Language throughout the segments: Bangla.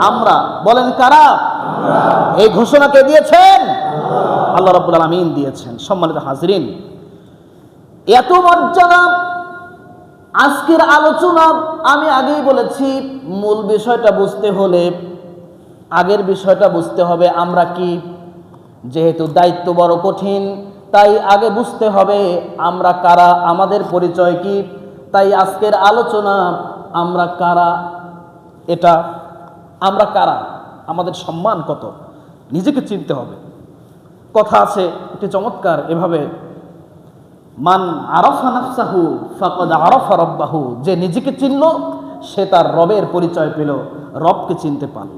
আমরা। বলেন কারা? এই ঘোষণা কে দিয়েছেন? আল্লাহ রাব্বুল আলামিন দিয়েছেন। সম্মানিত হাজরিন, এত মর্যাদা আজকের আলোচনা। আমি আগেই বলেছি, মূল বিষয়টা বুঝতে হলে আগের বিষয়টা বুঝতে হবে আমরা কি। যেহেতু দায়িত্ব বড় কঠিন, তাই আগে বুঝতে হবে আমরা কারা, আমাদের পরিচয় কি। তাই আজকের আলোচনা আমরা কারা, এটা আমরা কারা, আমাদের সম্মান কত, নিজেকে চিনতে হবে। কথা আছে একটি চমৎকার, এভাবে, মান আরাফা নাফসাহু ফাকাদ আরাফা রাব্বাহু, যে নিজেকে চিনল সে তার রবের পরিচয় পেল, রবকে চিনতে পারল।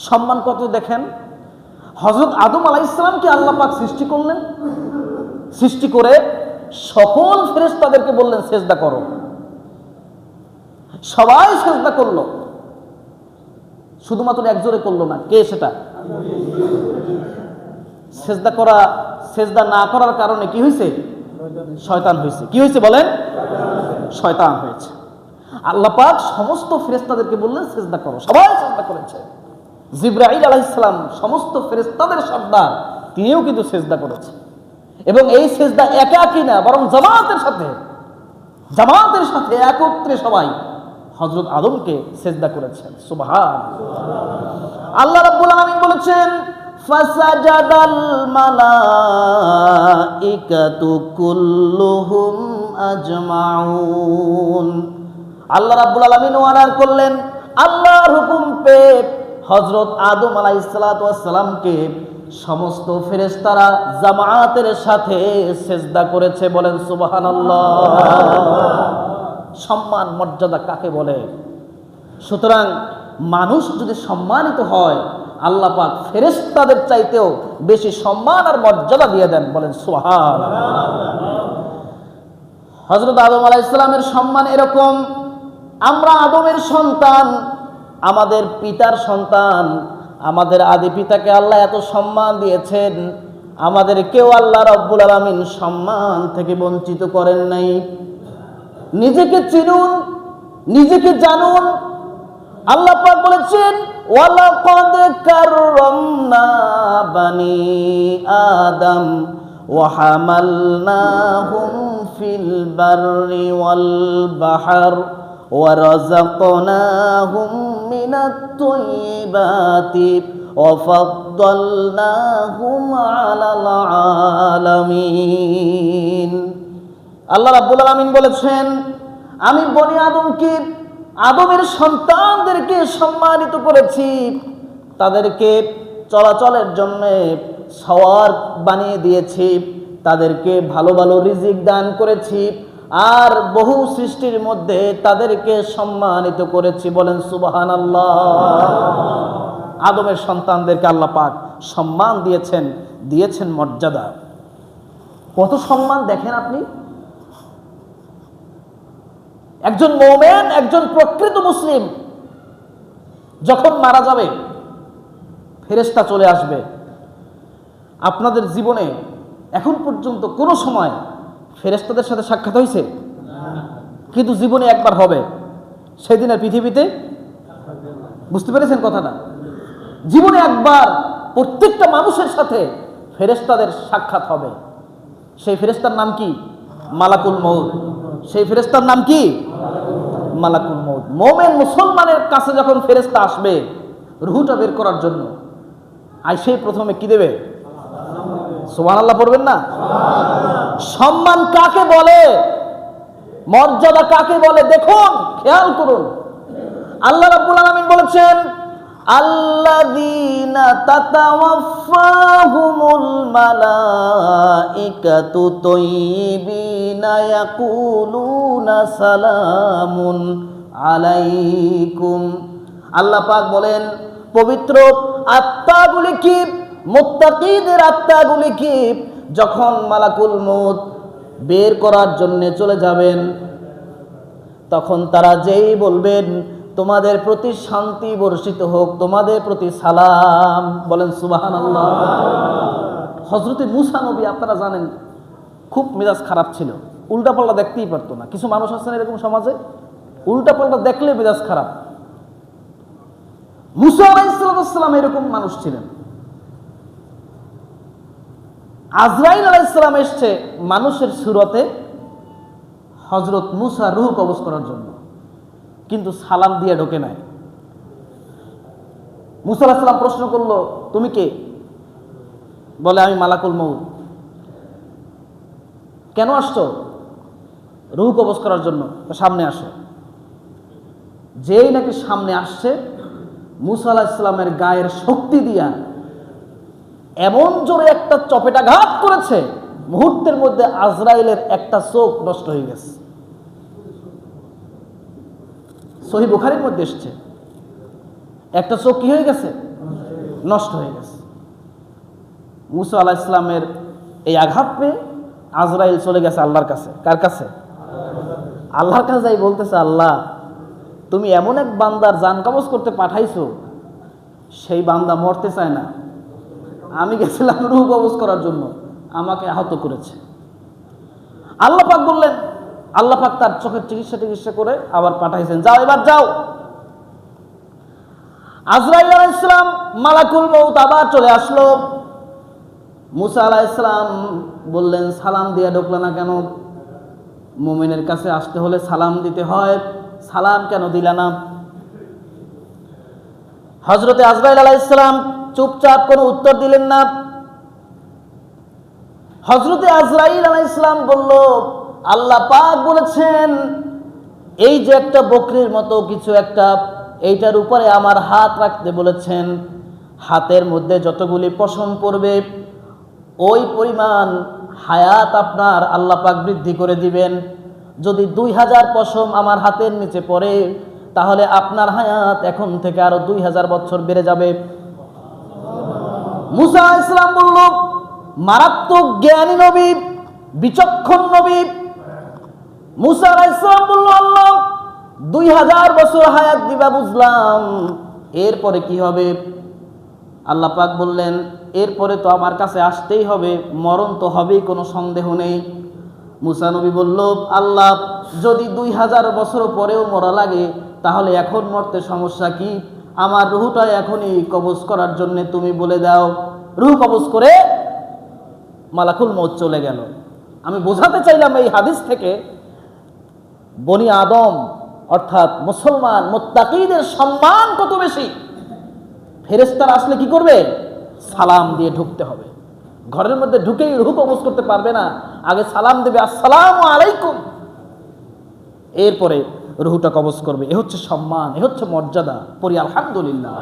সম্মান কত দেখেন। হযরত আদম আলাইহিস সালামকে আল্লাহ পাক সৃষ্টি করলেন, সৃষ্টি করে সকল ফেরেশতাদেরকে বললেন সেজদা করো। সবাই সেজদা করলো, শুধুমাত্র একজোরে করলো না। কে সেটা? সেজদা করা, সেজদা না করার কারণে কি হয়েছে? শয়তান হয়েছে। কি হয়েছে বলেন? শয়তান হয়েছে। আল্লাহ পাক সমস্ত ফেরেশতাদেরকে বললেন সেজদা করো, সবাই সেজদা করেছে। জিবরাইল আলাইহিস সালাম সমস্ত ফেরেশতাদের সর্দার, তিনিও কিন্তু সেজদা করেছে। এবং এই সেজদা একাকী না, বরং জামাতের সাথে একত্রে সবাই হযরত আদমকে সেজদা করেছেন। সুবহানাল্লাহ। আল্লাহ রাব্বুল আলামিন বলেছেন, ফাসাজাদাল মালাইকাতু কুল্লুহুম আজমাউন। আল্লাহ রাব্বুল আলামিন অর্ডার করলেন, আল্লাহর হুকুম পেয়ে হযরত আদম আলাইহিস সালাতু ওয়াস সালামকে সমস্ত ফেরেশতারা জামাতের সাথে সেজদা করেছে। বলেন সুবহানাল্লাহ। সম্মান মর্যাদা কাকে বলে? সুতরাং মানুষ যদি সম্মানিত হয়, আল্লাহ পাক ফেরেশতাদের চাইতেও বেশি সম্মান আর মর্যাদা দিয়ে দেন। বলেন সুবহানাল্লাহ। হযরত আদম আলাইহিস সালামের সম্মান এরকম, আমরা আদমের সন্তান, আমাদের পিতার সন্তান, আমাদের আদি পিতাকে আল্লাহ এত সম্মান দিয়েছেন, আমাদেরকেও আল্লাহ রাব্বুল আলামিন সম্মান থেকে বঞ্চিত করেন নাই। নিজেকে চিনুন, নিজেকে জানুন। আল্লাহ পাক বলেছেন, ওয়ালাকাদ কাররামনা বানি আদম ওয়া হামালনাহুম ফিল বাররি ওয়াল বাহর ওয়া রাযাকনাহুম মিনাত তাইয়্যিবাতি ওয়া ফাদ্দালনাহুম আলাল আলামিন। আল্লাহ রাব্বুল আলামিন বলেছেন, আমি বনি আদমকে, আদমের সন্তানদেরকে সম্মানিত করেছি, তাদেরকে চলাচলের জন্য সওয়ার বানিয়ে দিয়েছি, তাদেরকে ভালো ভালো রিজিক দান করেছি, আর বহু সৃষ্টির মধ্যে তাদেরকে সম্মানিত করেছি। বলেন সুবহানাল্লাহ। আদমের সন্তানদেরকে আল্লাহ পাক সম্মান দিয়েছেন, দিয়েছেন মর্যাদা। কত সম্মান দেখেন আপনি। একজন মুমিন, একজন প্রকৃত মুসলিম যখন মারা যাবে, ফেরেশতা চলে আসবে। আপনাদের জীবনে এখন পর্যন্ত কোনো সময় ফেরেশতাদের সাথে সাক্ষাৎ হয়েছে? কিন্তু জীবনে একবার হবে, সেদিন আর পৃথিবীতে। বুঝতে পেরেছেন কথাটা? জীবনে একবার প্রত্যেকটা মানুষের সাথে ফেরেশতাদের সাক্ষাৎ হবে। সেই ফেরেশতার নাম কি? মালাকুল মউত। সেই ফেরেশতার নাম কি? মালাকুল মউত। মুমিন মুসলমানের কাছে যখন ফেরেশতা আসবে রূহটা বের করার জন্য, আইসে প্রথমে কি দেবে? সুবহানাল্লাহ পড়বেন না? সম্মান কাকে বলে, মর্যাদা কাকে বলে দেখুন, খেয়াল করুন। আল্লাহ রাব্বুল আলামিন বলেছেন, আল্লাযীনা তাতাওয়াফাহুমুল মালাইকাতু তাইয়্যিবিনা ইয়াকুলুনা সালামুন আলাইকুম। আল্লাহ পাক বলেন, পবিত্র আত্মাগুলি কি, মুত্তাকিদের আত্মাগুলি কি, যখন মালাকুল মউত বের করার জন্য চলে যাবেন, তখন তারা যেই বলবেন, তোমাদের প্রতি শান্তি বর্ষিত হোক, তোমাদের প্রতি সালাম। বলেন সুবহানাল্লাহ। হযরতে মূসা নবী, আপনারা জানেন, খুব মেজাজ খারাপ ছিল, উল্টাপাল্টা দেখতেই পারতো না। কিছু মানুষ আছেন এরকম সমাজে, উল্টাপাল্টা দেখলে মেজাজ খারাপ। মুসা আলাইহিস সালাম এরকম মানুষ ছিলেন। আজরাইল আলাইহিস সালাম এসছে মানুষের সুরতে হযরত মুসা রূহ কবজ করার জন্য, কিন্তু সালাম দিয়ে ঢোকে নাই। মুসা আলাইহিস সালাম প্রশ্ন করলো, তুমি কে? বলে, আমি মালাকুল মউত। কেন আসছো? রূহ কবজ করার জন্য। সামনে আসো। যেই নাকি সামনে আসছে, মুসা আলাইহিস সালামের গায়ের শক্তি দিয়া এমন জোরে একটা চপেটাঘাত করেছে, মুহূর্তের মধ্যে আজরাইলের একটা চোখ নষ্ট হয়ে গেছে। সহিহ বুখারীর মধ্যে এসেছে, একটা চোখ কি হয়ে গেছে? নষ্ট হয়ে গেছে। মুসা আলাইহিস সালামের এই আঘাত পেয়ে আজরাইল চলে গেছে আল্লাহর কাছে। কার কাছে? আল্লাহর কাছে যাই বলতেছে, আল্লাহ, তুমি এমন এক বান্দার জান কবজ করতে পাঠাইছো, সেই বান্দা মরতে চায় না। আমি গেছিলাম রূহ কবজ করার জন্য, আমাকে আহত করেছে। আল্লাহ পাক বললেন, আল্লাহ পাক তার চোখের চিকিৎসা করে আবার পাঠাইছেন, যাও, এবার যাও। আজরাইল আলাইহিস সালাম মালাকুল মউত আবার চলে আসলো। মুসা আলাইহিস সালাম বললেন, সালাম দিয়ে ঢুকলো না কেন? মুমিনের কাছে আসতে হলে সালাম দিতে হয়, সালাম কেন দিলা না? হযরতে আজরাইল আলাইহিস সালাম চুপচাপ কোনো উত্তর দিলেন না। হযরতে আজরাইল আলাইহিস সালাম বলল, আল্লাহ পাক বলেছেন, এই যে একটা বকরির মতো কিছু একটা, এইটার উপরে আমার হাত রাখতে বলেছেন। হাতের মধ্যে যতগুলি পশম পড়বে, ওই পরিমাণ হায়াত আপনার আল্লাহ পাক বৃদ্ধি করে দিবেন। যদি 2000 পশম আমার হাতের নিচে পড়ে, তাহলে আপনার হায়াত এখন থেকে আরো 2000 বছর বেড়ে যাবে। মুসা আলাইহিস সালাম বলল, মারাত্মক জ্ঞানী নবী, বিচক্ষণ নবী। মুসা আলাইহিস সালাম বলল, আল্লাহ 2000 বছর হায়াত দিবা বুঝলাম, এরপরে কি হবে? আল্লাহ পাক বললেন, এরপরে তো আমার কাছে আসতেই হবে, মরণ তো হবেই, কোনো সন্দেহ নেই। মুসা নবী বলল, আল্লাহ, যদি 2000 বছর পরেও মরা লাগে, তাহলে এখন মরতে সমস্যা কি? আমার রূহটা এখনই কবজ করার জন্য তুমি বলে দাও। রূহ কবজ করে মালাকুল মউত চলে গেল। আমি বোঝাতে চাইলাম এই হাদিস থেকে, বনি আদম অর্থাৎ মুসলমান মুত্তাকিদের সম্মান কত বেশি। ফেরেশতারা আসলে কি করবে? সালাম দিয়ে ঢুকতে হবে। ঘরের মধ্যে ঢুকেই রূহ কবজ করতে পারবে না, আগে সালাম দেবে, আসসালামু আলাইকুম, এরপরে রূহটা কবজ করবে। এ হচ্ছে সম্মান, এ হচ্ছে মর্যাদা। পড়ি আলহামদুলিল্লাহ।